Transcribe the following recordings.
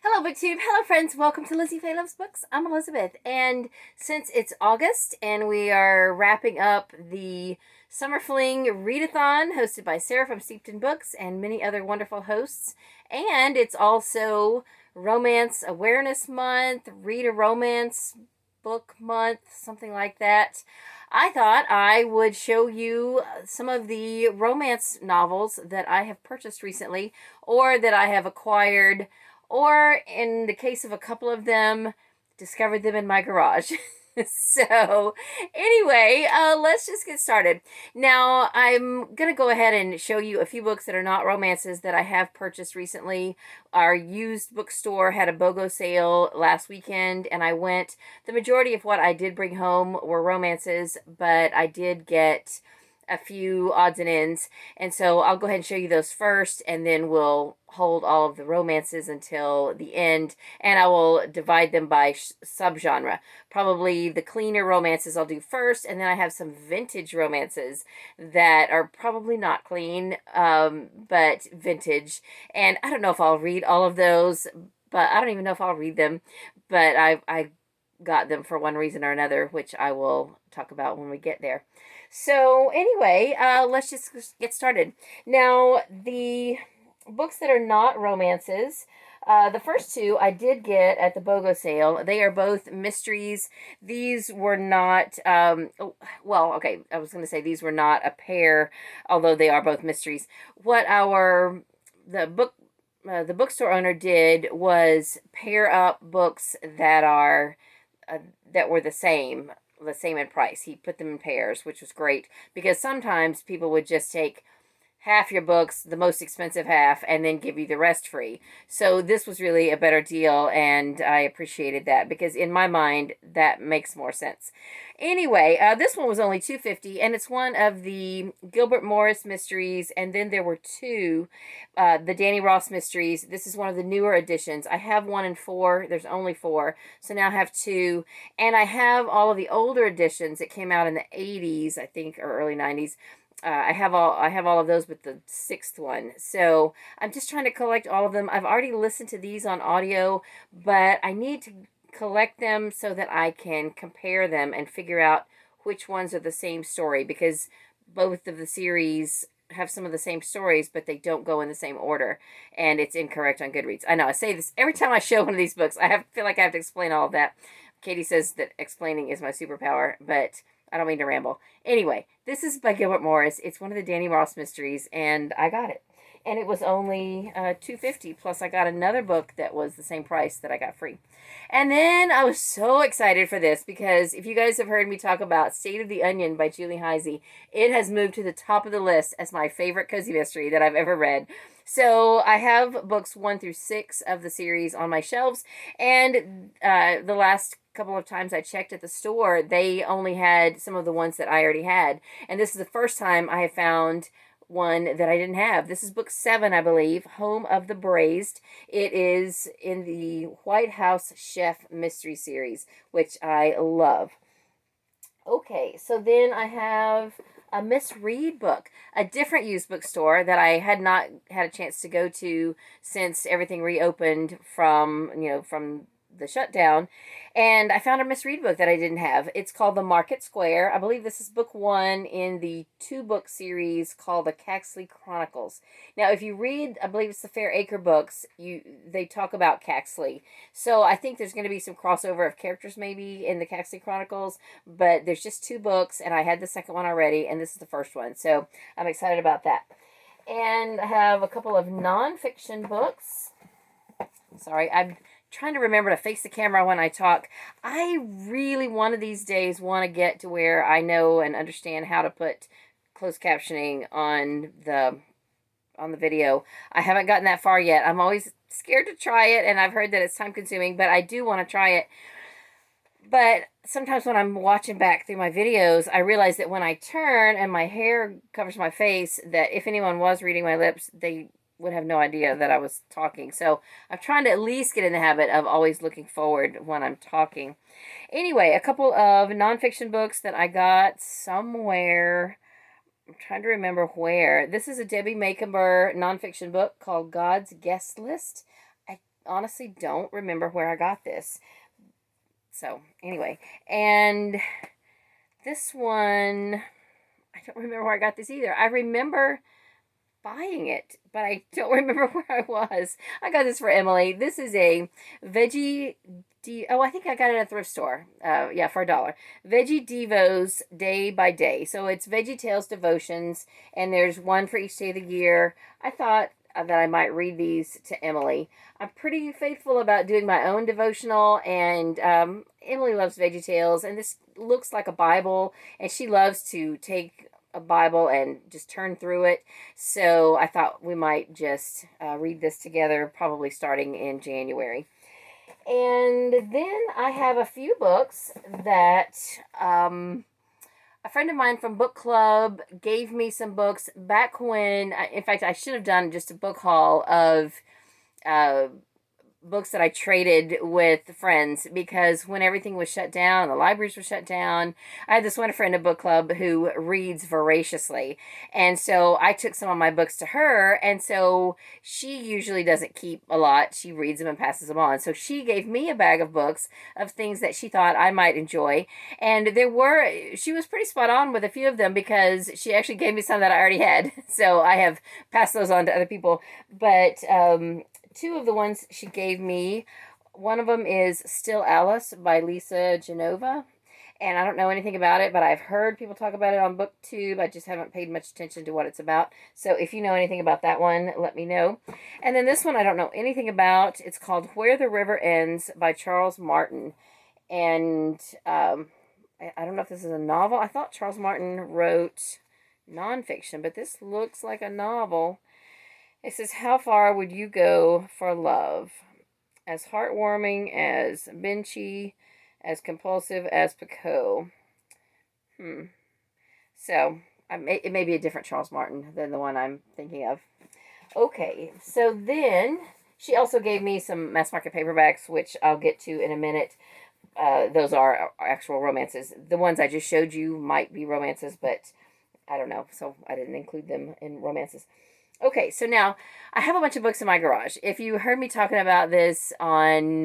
Hello BookTube, hello friends, welcome to Lizzie Faye Loves Books. I'm Elizabeth, and since it's August and we are wrapping up the Summer Fling Readathon hosted by Sarah from Steeped in Books and many other wonderful hosts, and it's also Romance Awareness Month, Read a Romance Book Month, something like that, I thought I would show you some of the romance novels that I have purchased recently or that I have acquired, or in the case of a couple of them, discovered them in my garage. So, anyway, let's just get started. Now, I'm going to go ahead and show you a few books that are not romances that I have purchased recently. Our used bookstore had a BOGO sale last weekend, and I went. The majority of what I did bring home were romances, but I did get a few odds and ends, and so I'll go ahead and show you those first, and then we'll hold all of the romances until the end, and I will divide them by subgenre. Probably the cleaner romances I'll do first, and then I have some vintage romances that are probably not clean, but vintage, and I don't know if I'll read all of those, but I don't even know if I'll read them, but I got them for one reason or another, which I will talk about when we get there. So anyway, let's just get started. Now, the books that are not romances, the first two I did get at the BOGO sale. They are both mysteries. These were not, well, okay, I was going to say these were not a pair, although they are both mysteries. What the bookstore owner did was pair up books that are that were the same in price. He put them in pairs, which was great because sometimes people would just take half your books, the most expensive half, and then give you the rest free. So this was really a better deal, and I appreciated that because in my mind that makes more sense. Anyway, this one was only $2.50, and it's one of the Gilbert Morris mysteries, and then there were two, the Danny Ross mysteries. This is one of the newer editions. I have one and four. There's only four, so now I have two, and I have all of the older editions that came out in the 80s, I think, or early 90s. I have all of those, but the sixth one. So I'm just trying to collect all of them. I've already listened to these on audio, but I need to collect them so that I can compare them and figure out which ones are the same story, because both of the series have some of the same stories, but they don't go in the same order, and it's incorrect on Goodreads. I know I say this every time I show one of these books. Feel like I have to explain all of that. Katie says that explaining is my superpower, but I don't mean to ramble. Anyway, this is by Gilbert Morris. It's one of the Danny Ross mysteries, and I got it. And it was only $2.50, plus I got another book that was the same price that I got free. And then I was so excited for this because if you guys have heard me talk about State of the Onion by Julie Heisey, it has moved to the top of the list as my favorite cozy mystery that I've ever read. So I have books 1 through 6 of the series on my shelves, and the last couple of times I checked at the store, they only had some of the ones that I already had. And this is the first time I have found one that I didn't have. This is book 7, I believe, Home of the Braised. It is in the White House Chef Mystery Series, which I love. Okay, so then I have a Miss Read book, a different used bookstore that I had not had a chance to go to since everything reopened from the shutdown, and I found a Miss Read book that I didn't have. It's called The Market Square. I believe this is book 1 in the 2-book series called the Caxley Chronicles. Now, if you read, I believe it's the Fair Acre books, they talk about Caxley. So I think there's going to be some crossover of characters maybe in the Caxley Chronicles, but there's just 2 books, and I had the second one already, and this is the first one. So I'm excited about that. And I have a couple of nonfiction books. Sorry, I'm trying to remember to face the camera when I talk. I really one of these days want to get to where I know and understand how to put closed captioning on the video. I haven't gotten that far yet. I'm always scared to try it, and I've heard that it's time consuming, but I do want to try it. But sometimes when I'm watching back through my videos, I realize that when I turn and my hair covers my face, that if anyone was reading my lips, they would have no idea that I was talking. So I'm trying to at least get in the habit of always looking forward when I'm talking. Anyway, a couple of nonfiction books that I got somewhere. I'm trying to remember where. This is a Debbie Macomber nonfiction book called God's Guest List. honestly don't remember where I got this. So, anyway, and this one, I don't remember where I got this either. I remember buying it, but I don't remember where I was. I got this for Emily. This is a veggie. Oh, I think I got it at a thrift store. Yeah, for $1. Veggie Devos Day by Day. So it's Veggie Tales devotions, and there's one for each day of the year. I thought that I might read these to Emily. I'm pretty faithful about doing my own devotional, and Emily loves Veggie Tales, and this looks like a Bible, and she loves to take a Bible and just turn through it. So I thought we might just read this together, probably starting in January. And then I have a few books that a friend of mine from book club gave me some books back when, in fact, I should have done just a book haul of uh, books that I traded with friends, because when everything was shut down, the libraries were shut down, I had this one friend at book club who reads voraciously, and so I took some of my books to her, and so she usually doesn't keep a lot. She reads them and passes them on. So she gave me a bag of books of things that she thought I might enjoy, and she was pretty spot on with a few of them, because she actually gave me some that I already had. So I have passed those on to other people. But two of the ones she gave me, one of them is Still Alice by Lisa Genova, and I don't know anything about it, but I've heard people talk about it on BookTube. I just haven't paid much attention to what it's about. So if you know anything about that one, let me know. And then this one I don't know anything about. It's called Where the River Ends by Charles Martin, and I don't know if this is a novel. I thought Charles Martin wrote nonfiction, but this looks like a novel. It says, how far would you go for love? As heartwarming as Benchy, as compulsive as Picot. So, it may be a different Charles Martin than the one I'm thinking of. Okay, so then she also gave me some mass market paperbacks, which I'll get to in a minute. Those are actual romances. The ones I just showed you might be romances, but I don't know, so I didn't include them in romances. Okay, so now I have a bunch of books in my garage. If you heard me talking about this on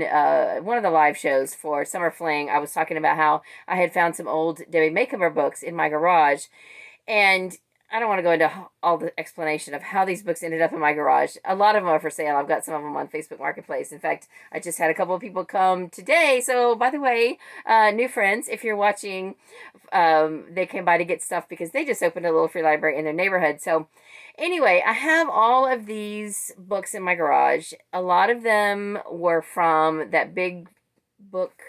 one of the live shows for Summer Fling, I was talking about how I had found some old Debbie Macomber books in my garage. And I don't want to go into all the explanation of how these books ended up in my garage. A lot of them are for sale. I've got some of them on Facebook Marketplace. In fact, I just had a couple of people come today. So, by the way, new friends, if you're watching, they came by to get stuff because they just opened a little free library in their neighborhood. So, anyway, I have all of these books in my garage. A lot of them were from that big book,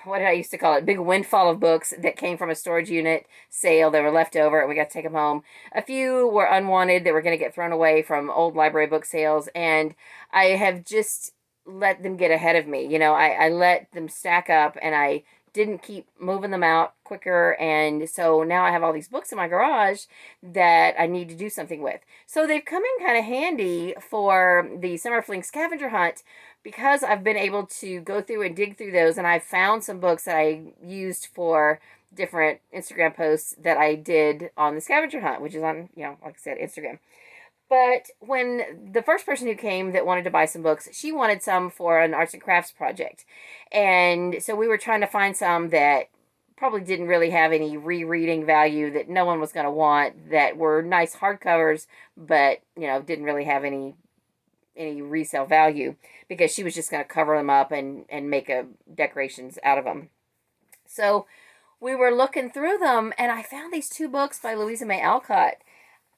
what did I used to call it? Big windfall of books that came from a storage unit sale. They were left over and we got to take them home. A few were unwanted that were going to get thrown away from old library book sales. And I have just let them get ahead of me. You know, I let them stack up and I didn't keep moving them out quicker, and so now I have all these books in my garage that I need to do something with. So they've come in kind of handy for the Summer Fling scavenger hunt, because I've been able to go through and dig through those, and I've found some books that I used for different Instagram posts that I did on the scavenger hunt, which is on, you know, like I said, Instagram. But when the first person who came that wanted to buy some books, she wanted some for an arts and crafts project. And so we were trying to find some that probably didn't really have any rereading value, that no one was going to want, that were nice hardcovers, but, you know, didn't really have any resale value, because she was just going to cover them up and make decorations out of them. So we were looking through them, and I found these two books by Louisa May Alcott.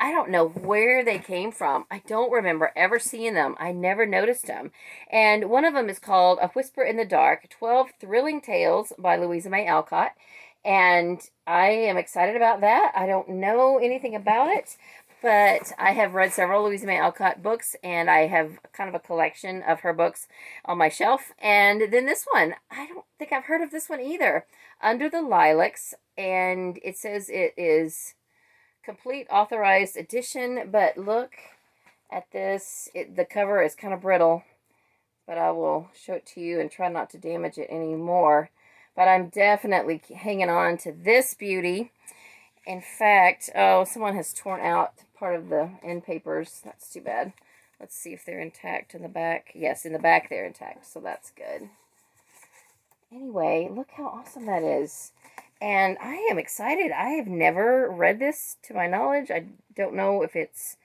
I don't know where they came from. I don't remember ever seeing them. I never noticed them. And one of them is called A Whisper in the Dark, 12 Thrilling Tales by Louisa May Alcott. And I am excited about that. I don't know anything about it, but I have read several Louisa May Alcott books, and I have kind of a collection of her books on my shelf. And then this one, I don't think I've heard of this one either. Under the Lilacs, and it says it is complete authorized edition, but look at this. The cover is kind of brittle, but I will show it to you and try not to damage it anymore. But I'm definitely hanging on to this beauty. In fact, oh, someone has torn out part of the end papers. That's too bad. Let's see if they're intact in the back. Yes, in the back they're intact, so that's good. Anyway, look how awesome that is. And I am excited. I have never read this to my knowledge. I don't know if it's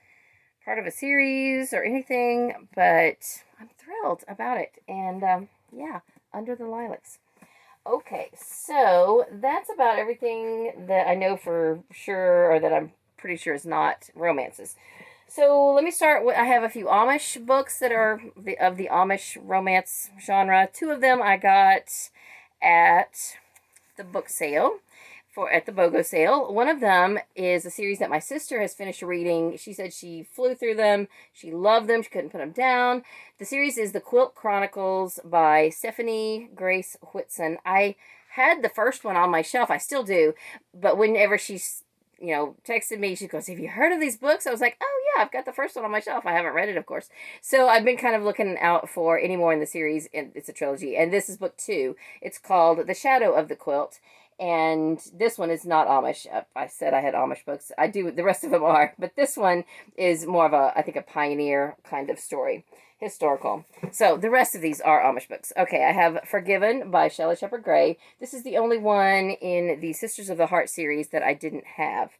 part of a series or anything, but I'm thrilled about it. And yeah, Under the Lilacs. Okay, so that's about everything that I know for sure, or that I'm pretty sure is not romances. So let me start with, I have a few Amish books that are of the Amish romance genre. Two of them I got at the book sale, at the BOGO sale. One of them is a series that my sister has finished reading. She said she flew through them. She loved them. She couldn't put them down. The series is The Quilt Chronicles by Stephanie Grace Whitson. I had the first one on my shelf. I still do. But whenever she's texted me, she goes, "Have you heard of these books?" I was like, "Oh yeah, I've got the first one on my shelf. I haven't read it, of course." So I've been kind of looking out for any more in the series, and it's a trilogy. And this is book 2. It's called The Shadow of the Quilt. And this one is not Amish. I said I had Amish books. I do. The rest of them are. But this one is more of I think, a pioneer kind of story. Historical. So the rest of these are Amish books. Okay, I have Forgiven by Shelley Shepherd Gray. This is the only one in the Sisters of the Heart series that I didn't have.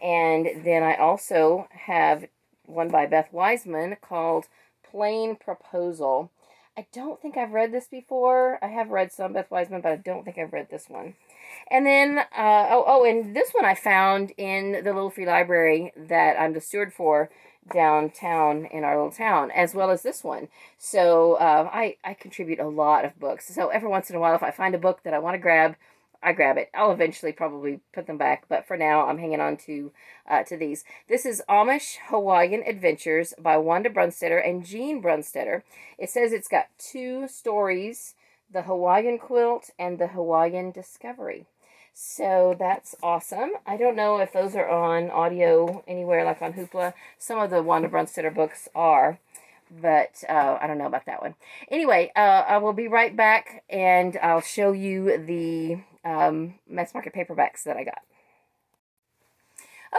And then I also have one by Beth Wiseman called Plain Proposal. I don't think I've read this before. I have read some Beth Wiseman, but I don't think I've read this one. And then, and this one I found in the little free library that I'm the steward for downtown in our little town, as well as this one. So I contribute a lot of books. So every once in a while, if I find a book that I want to grab, I grab it. I'll eventually probably put them back, but for now, I'm hanging on to these. This is Amish Hawaiian Adventures by Wanda Brunstetter and Jean Brunstetter. It says it's got 2 stories, The Hawaiian Quilt and The Hawaiian Discovery. So that's awesome. I don't know if those are on audio anywhere, like on Hoopla. Some of the Wanda Brunstetter books are, but I don't know about that one. Anyway, I will be right back, and I'll show you the mass market paperbacks that I got.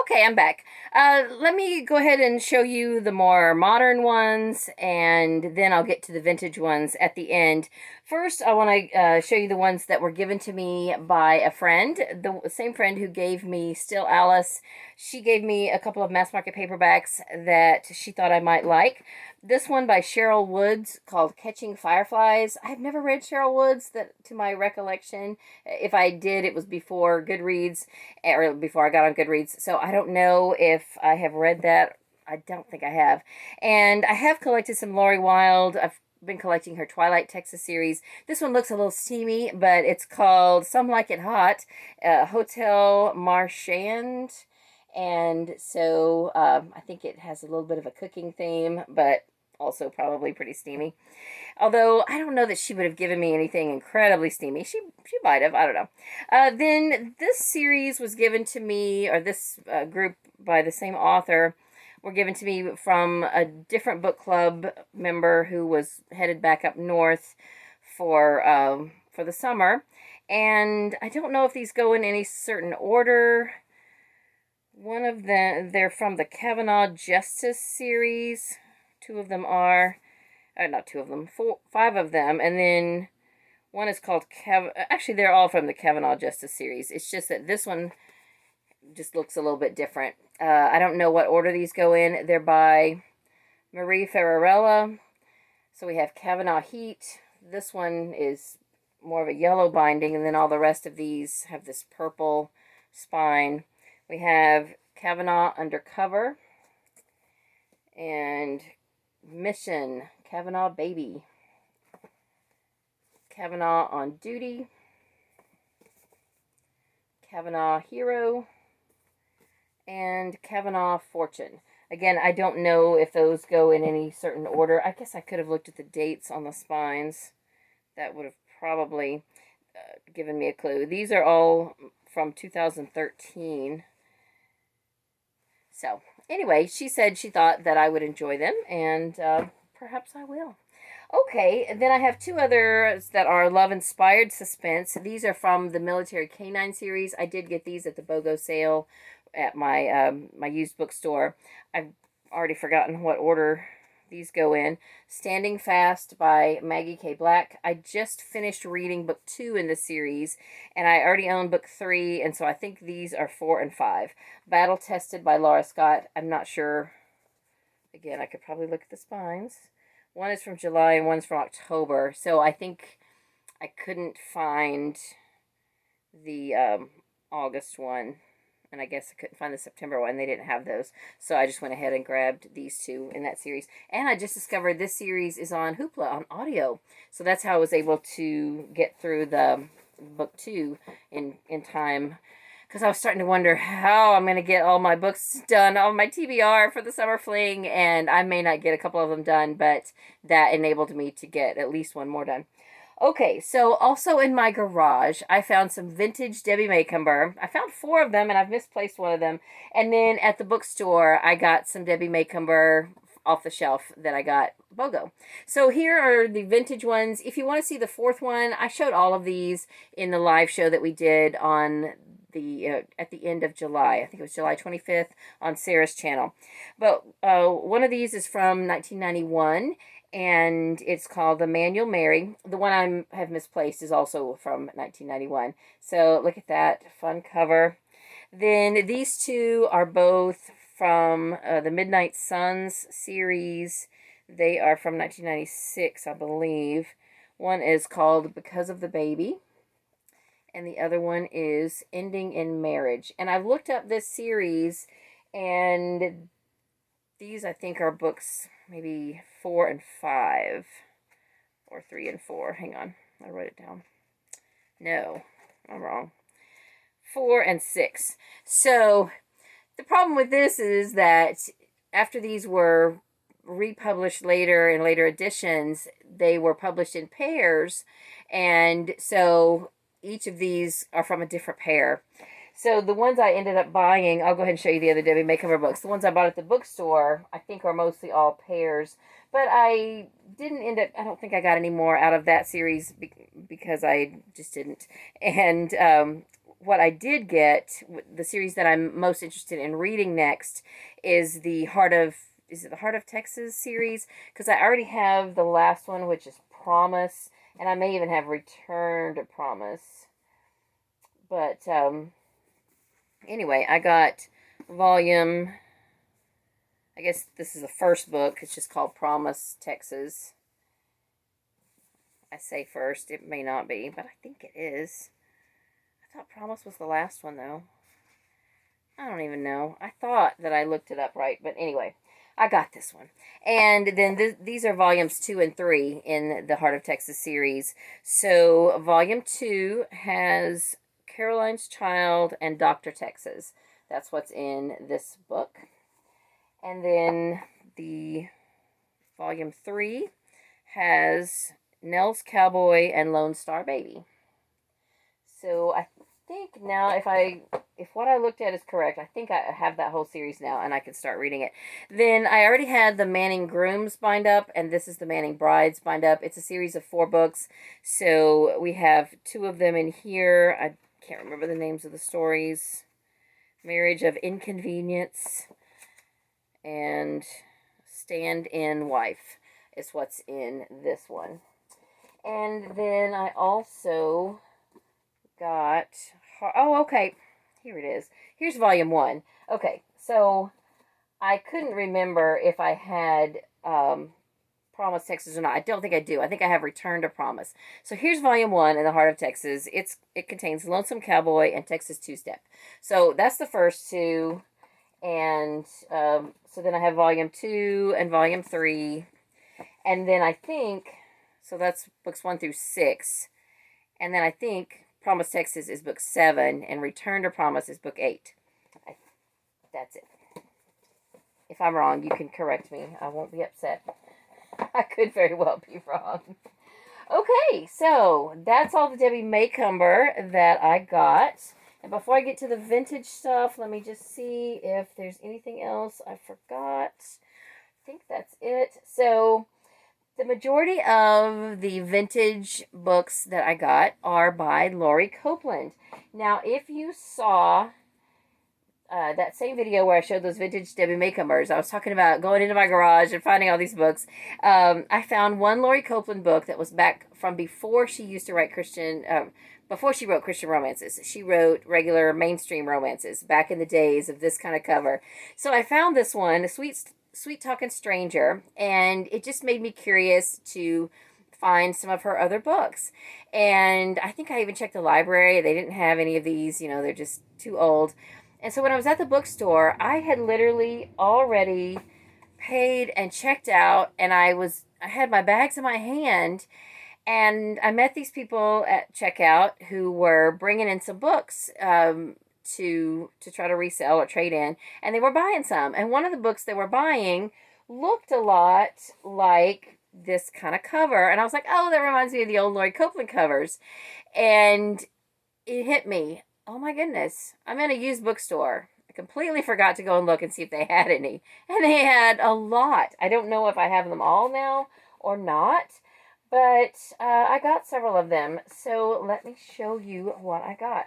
Okay, I'm back. Let me go ahead and show you the more modern ones, and then I'll get to the vintage ones at the end. First, I want to show you the ones that were given to me by a friend, the same friend who gave me Still Alice. She gave me a couple of mass market paperbacks that she thought I might like. This one by Cheryl Woods called Catching Fireflies. I've never read Cheryl Woods, that to my recollection. If I did, it was before Goodreads, or before I got on Goodreads. So I don't know if I have read that. I don't think I have. And I have collected some Lori Wilde. I've been collecting her Twilight Texas series. This one looks a little steamy, but it's called Some Like It Hot, Hotel Marchand. And so I think it has a little bit of a cooking theme, but also probably pretty steamy. Although I don't know that she would have given me anything incredibly steamy. She might have. I don't know. Then this series was given to me, or this group by the same author, were given to me from a different book club member who was headed back up north for the summer. And I don't know if these go in any certain order. One of them, they're from the Kavanaugh Justice series. 2 of them are, not 2 of them, 5 of them, and then one is called actually, they're all from the Kavanaugh Justice series. It's just that this one just looks a little bit different. I don't know what order these go in. They're by Marie Ferrarella. So we have Kavanaugh Heat. This one is more of a yellow binding, and then all the rest of these have this purple spine. We have Kavanaugh Undercover and Mission, Kavanaugh Baby, Kavanaugh On Duty, Kavanaugh Hero, and Kavanaugh Fortune. Again, I don't know if those go in any certain order. I guess I could have looked at the dates on the spines. That would have probably given me a clue. These are all from 2013. So, anyway, she said she thought that I would enjoy them, and perhaps I will. Okay, then I have 2 others that are love-inspired suspense. These are from the Military Canine series. I did get these at the BOGO sale at my my used bookstore. I've already forgotten what order these go in. Standing Fast by Maggie K. Black. I just finished reading book 2 in the series, and I already own book 3, and so I think these are 4 and 5. Battle Tested by Laura Scott. I'm not sure. Again, I could probably look at the spines. One is from July and one's from October, so I think I couldn't find the August one, and I guess I couldn't find the September one. They didn't have those, so I just went ahead and grabbed these 2 in that series. And I just discovered this series is on Hoopla on audio, so that's how I was able to get through the book 2 in time, because I was starting to wonder how I'm going to get all my books done on my TBR for the summer fling, and I may not get a couple of them done, but that enabled me to get at least one more done. Okay, so also in my garage, I found some vintage Debbie Macomber. I found 4 of them, and I've misplaced one of them. And then at the bookstore, I got some Debbie Macomber off the shelf that I got BOGO. So here are the vintage ones. If you want to see the 4th one, I showed all of these in the live show that we did on the at the end of July. I think it was July 25th on Sarah's channel. But one of these is from 1991. And it's called The Manual Mary. The one I have misplaced is also from 1991. So look at that fun cover. Then these 2 are both from the Midnight Suns series. They are from 1996, I believe. One is called Because of the Baby, and the other one is Ending in Marriage. And I've looked up this series, and these I think are books maybe 4 and 5, or 3 and 4. Hang on, I wrote it down. No, I'm wrong. 4 and 6. So the problem with this is that after these were republished later in later editions, they were published in pairs, and so each of these are from a different pair. So the ones I ended up buying, I'll go ahead and show you the other Debbie Macomber books. The ones I bought at the bookstore, I think are mostly all pairs. But I didn't end up, I don't think I got any more out of that series because I just didn't. And what I did get, the series that I'm most interested in reading next, is the is it the Heart of Texas series? Because I already have the last one, which is Promise. And I may even have Return to Promise. But anyway, I got volume, I guess this is the first book. It's just called Promise, Texas. I say first. It may not be, but I think it is. I thought Promise was the last one, though. I don't even know. I thought that I looked it up right, but anyway, I got this one. And then these are volumes 2 and 3 in the Heart of Texas series. So volume 2 has Caroline's Child and Dr. Texas. That's what's in this book. And then the volume 3 has Nell's Cowboy and Lone Star Baby. So I think now if what I looked at is correct, I think I have that whole series now and I can start reading it. Then I already had the Manning Grooms bind up, and this is the Manning Brides bind up. It's a series of 4 books. So we have 2 of them in here. I can't remember the names of the stories. Marriage of Inconvenience and Stand-in Wife is what's in this one. And then I also got, oh, okay, here it is. Here's volume 1. Okay, so I couldn't remember if I had Promise, Texas or not. I don't think I do. I think I have Return to Promise. So here's volume 1 in the Heart of Texas. It contains Lonesome Cowboy and Texas Two-Step. So that's the first 2. And so then I have volume 2 and volume 3. And then I think, so that's books 1 through 6. And then I think Promise, Texas is book 7, and Return to Promise is book 8. That's it. If I'm wrong, you can correct me. I won't be upset. I could very well be wrong. Okay, so that's all the Debbie Macomber that I got. And before I get to the vintage stuff, let me just see if there's anything else I forgot. I think that's it. So the majority of the vintage books that I got are by Lori Copeland. Now, if you saw that same video where I showed those vintage Debbie Macombers. I was talking about going into my garage and finding all these books. I found one Lori Copeland book that was back from before she used to write Christian. Before she wrote Christian romances, she wrote regular mainstream romances back in the days of this kind of cover. So I found this one, a Sweet Talking Stranger, and it just made me curious to find some of her other books. And I think I even checked the library. They didn't have any of these, they're just too old. And so when I was at the bookstore, I had literally already paid and checked out, and I had my bags in my hand, and I met these people at checkout who were bringing in some books to try to resell or trade in, and they were buying some. And one of the books they were buying looked a lot like this kind of cover, and I was like, oh, that reminds me of the old Lori Copeland covers. And it hit me, oh my goodness, I'm in a used bookstore. I completely forgot to go and look and see if they had any, and they had a lot. I don't know if I have them all now or not, but I got several of them. So let me show you what I got.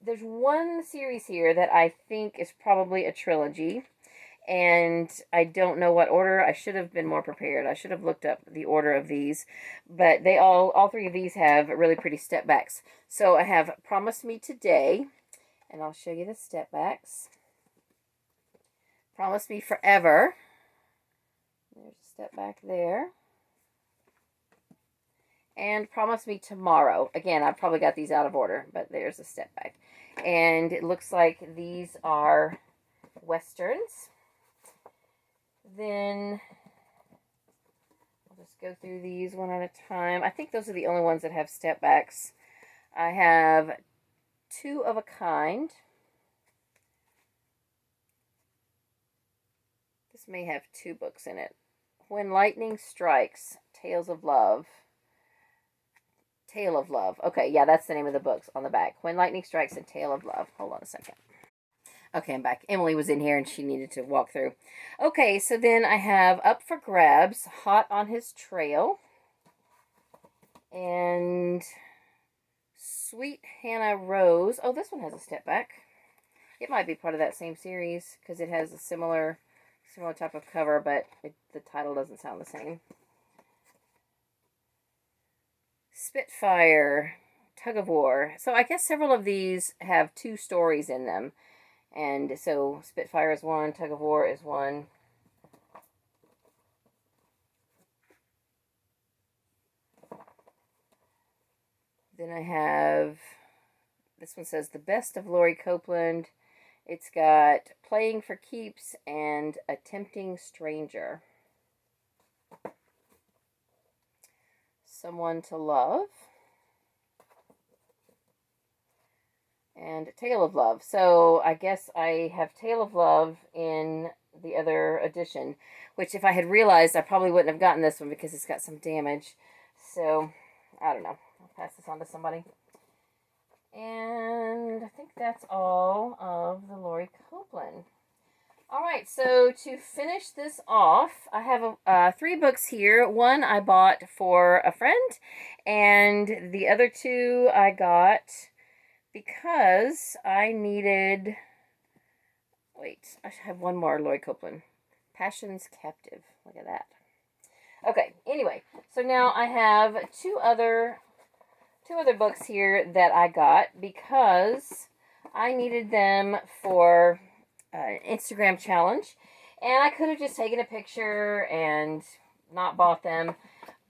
There's one series here that I think is probably a trilogy, and I don't know what order. I should have been more prepared. I should have looked up the order of these, but all three of these have really pretty step backs. So I have Promise Me Today, and I'll show you the step backs. Promise Me Forever. There's a step back there. And Promise Me Tomorrow. Again, I probably got these out of order, but there's a step back. And it looks like these are Westerns. Then I'll just go through these one at a time. I think those are the only ones that have step backs. I have Two of a Kind. This may have two books in it. When Lightning Strikes, Tales of Love. Tale of Love. Okay, yeah, that's the name of the books on the back. When Lightning Strikes and Tale of Love. Hold on a second. Okay, I'm back. Emily was in here and she needed to walk through. Okay, so then I have Up for Grabs, Hot on His Trail. And Sweet Hannah Rose. Oh, this one has a step back. It might be part of that same series because it has a similar type of cover, but the title doesn't sound the same. Spitfire, Tug of War. So I guess several of these have two stories in them. And so Spitfire is one, Tug of War is one. Then I have, this one says The Best of Lori Copeland. It's got Playing for Keeps and A Tempting Stranger. Someone to Love. And Tale of Love. So I guess I have Tale of Love in the other edition, which if I had realized, I probably wouldn't have gotten this one because it's got some damage. So, I don't know. I'll pass this on to somebody. And I think that's all of the Lori Copeland. Alright, so to finish this off, I have 3 books here. One I bought for a friend, and the other 2 I got because I needed... Wait, I should have one more Lori Copeland. Passion's Captive. Look at that. Okay, anyway, so now I have two other books here that I got because I needed them for an Instagram challenge, and I could have just taken a picture and not bought them.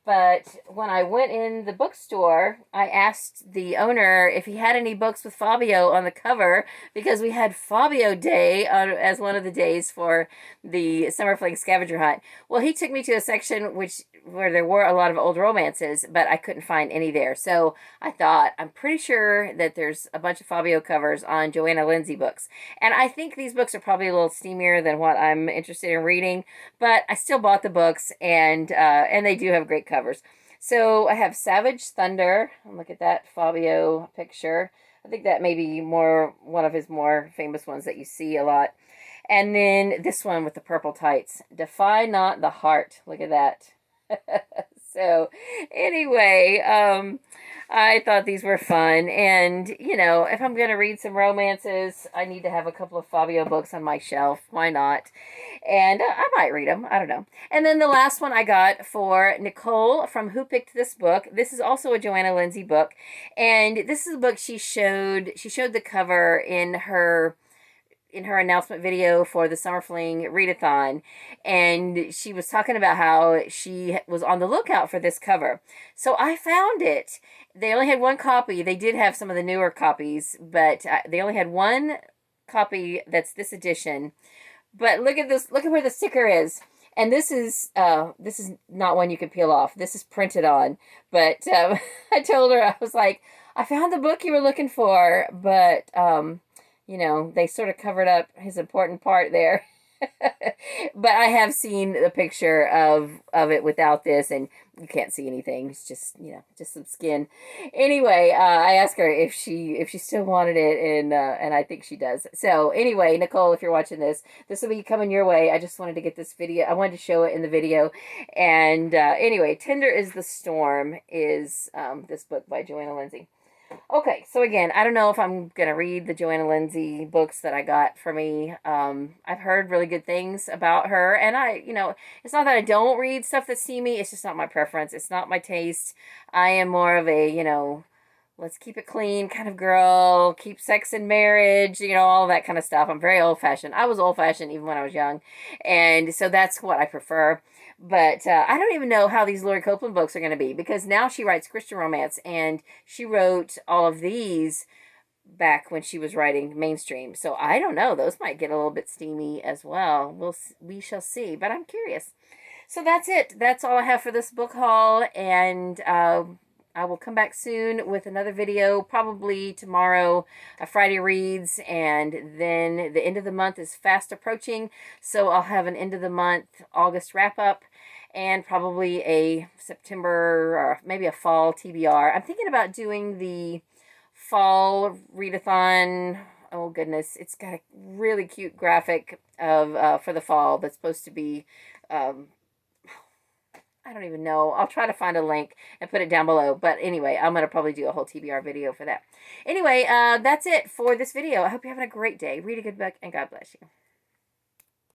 But when I went in the bookstore, I asked the owner if he had any books with Fabio on the cover, because we had Fabio Day as one of the days for the Summer Fling Scavenger Hunt. Well, he took me to a section where there were a lot of old romances, but I couldn't find any there. So I thought, I'm pretty sure that there's a bunch of Fabio covers on Joanna Lindsay books. And I think these books are probably a little steamier than what I'm interested in reading, but I still bought the books, and they do have great covers. So I have Savage Thunder. Look at that Fabio picture. I think that may be one of his more famous ones that you see a lot. And then this one with the purple tights. Defy Not the Heart. Look at that. So, anyway, I thought these were fun. And, you know, if I'm going to read some romances, I need to have a couple of Fabio books on my shelf. Why not? And I might read them. I don't know. And then the last one I got for Nicole from Who Picked This Book. This is also a Joanna Lindsey book. And this is a book she showed the cover in her announcement video for the Summer Fling readathon, and she was talking about how she was on the lookout for this cover. So I found it. They only had one copy. They did have some of the newer copies, but they only had one copy that's this edition. But look at this. Look at where the sticker is. And this is not one you can peel off. This is printed on. But I told her, I was like, I found the book you were looking for, but you know, they sort of covered up his important part there. But I have seen the picture of it without this, and you can't see anything. It's just, you know, just some skin. Anyway, I asked her if she still wanted it, and I think she does. So anyway, Nicole, if you're watching this, this will be coming your way. I just wanted to get this video. I wanted to show it in the video. And anyway, Tender is the Storm is this book by Joanna Lindsey. Okay, so again, I don't know if I'm going to read the Joanna Lindsey books that I got for me. I've heard really good things about her, and you know, it's not that I don't read stuff that's steamy, it's just not my preference. It's not my taste. I am more of a, you know, let's keep it clean kind of girl, keep sex and marriage, you know, all that kind of stuff. I'm very old-fashioned. I was old-fashioned even when I was young, and so that's what I prefer. But I don't even know how these Lori Copeland books are going to be, because now she writes Christian romance, and she wrote all of these back when she was writing mainstream. So I don't know. Those might get a little bit steamy as well. We shall see. But I'm curious. So that's it. That's all I have for this book haul, and I will come back soon with another video, probably tomorrow, a Friday Reads, and then the end of the month is fast approaching, so I'll have an end of the month August wrap-up, and probably a September or maybe a fall TBR. I'm thinking about doing the fall readathon. Oh goodness, it's got a really cute graphic of for the fall that's supposed to be I don't even know. I'll try to find a link and put it down below. But anyway, I'm going to probably do a whole TBR video for that. Anyway, that's it for this video. I hope you're having a great day. Read a good book, and God bless you.